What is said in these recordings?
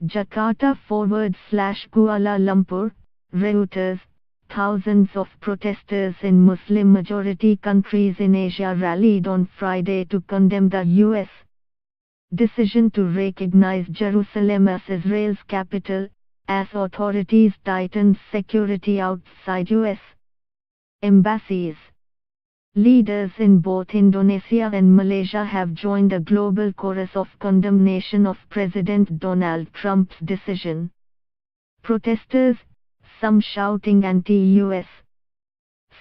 Jakarta/Kuala Lumpur, Reuters. Thousands of protesters in Muslim-majority countries in Asia rallied on Friday to condemn the U.S. decision to recognize Jerusalem as Israel's capital, as authorities tightened security outside U.S. embassies. Leaders in both Indonesia and Malaysia have joined a global chorus of condemnation of President Donald Trump's decision. Protesters, some shouting anti-US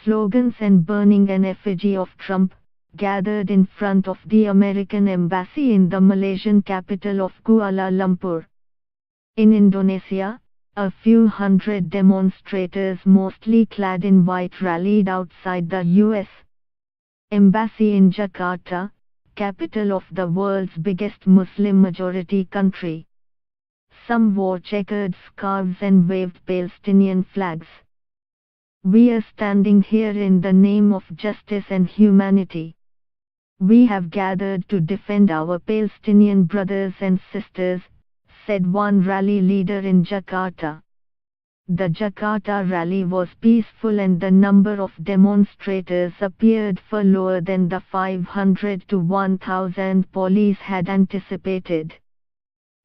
slogans and burning an effigy of Trump, gathered in front of the American embassy in the Malaysian capital of Kuala Lumpur. In Indonesia, a few hundred demonstrators mostly clad in white rallied outside the U.S. embassy in Jakarta, capital of the world's biggest Muslim-majority country. Some wore checkered scarves and waved Palestinian flags. "We are standing here in the name of justice and humanity. We have gathered to defend our Palestinian brothers and sisters," said one rally leader in Jakarta. The Jakarta rally was peaceful and the number of demonstrators appeared far lower than the 500 to 1,000 police had anticipated.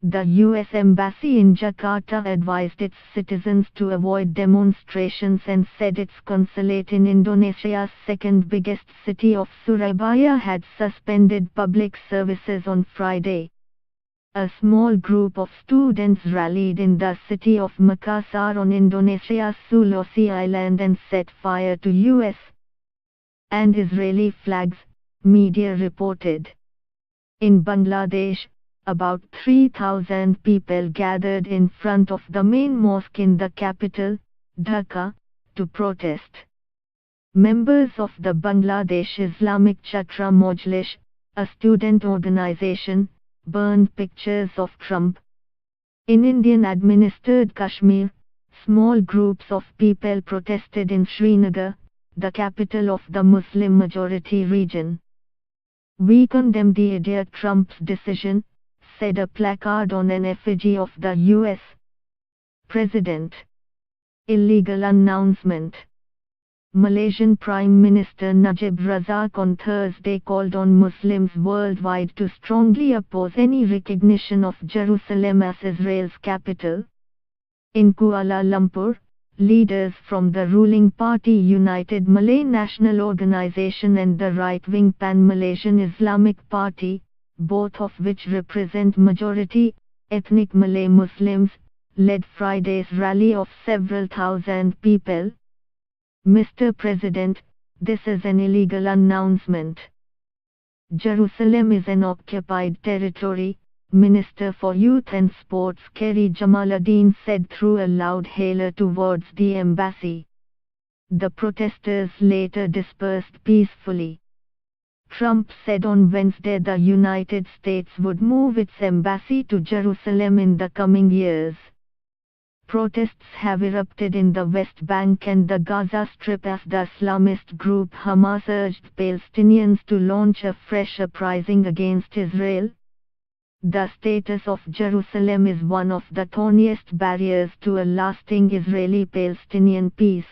The U.S. Embassy in Jakarta advised its citizens to avoid demonstrations and said its consulate in Indonesia's second biggest city of Surabaya had suspended public services on Friday. A small group of students rallied in the city of Makassar on Indonesia's Sulawesi Island and set fire to U.S. and Israeli flags, media reported. In Bangladesh, about 3,000 people gathered in front of the main mosque in the capital, Dhaka, to protest. Members of the Bangladesh Islamic Chhatra Mojlis, a student organization, burned pictures of Trump. In Indian-administered Kashmir, small groups of people protested in Srinagar, the capital of the Muslim-majority region. "We condemn the idiot Trump's decision," said a placard on an effigy of the U.S. President. Illegal announcement. Malaysian Prime Minister Najib Razak on Thursday called on Muslims worldwide to strongly oppose any recognition of Jerusalem as Israel's capital. In Kuala Lumpur, leaders from the ruling party United Malay National Organisation and the right-wing Pan-Malaysian Islamic Party, both of which represent majority ethnic Malay Muslims, led Friday's rally of several thousand people. "Mr. President, this is an illegal announcement. Jerusalem is an occupied territory," Minister for Youth and Sports Kerry Jamaluddin said through a loud hailer towards the embassy. The protesters later dispersed peacefully. Trump said on Wednesday the United States would move its embassy to Jerusalem in the coming years. Protests have erupted in the West Bank and the Gaza Strip as the Islamist group Hamas urged Palestinians to launch a fresh uprising against Israel. The status of Jerusalem is one of the thorniest barriers to a lasting Israeli-Palestinian peace.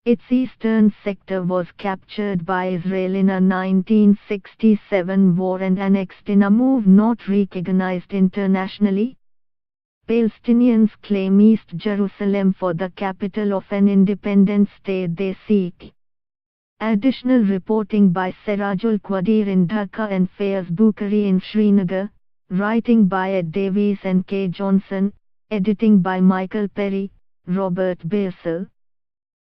Its eastern sector was captured by Israel in a 1967 war and annexed in a move not recognized internationally. Palestinians claim East Jerusalem for the capital of an independent state they seek. Additional reporting by Sirajul Qadir in Dhaka and Faiz Bukhari in Srinagar, writing by Ed Davies and K. Johnson, editing by Michael Perry, Robert Bearsell.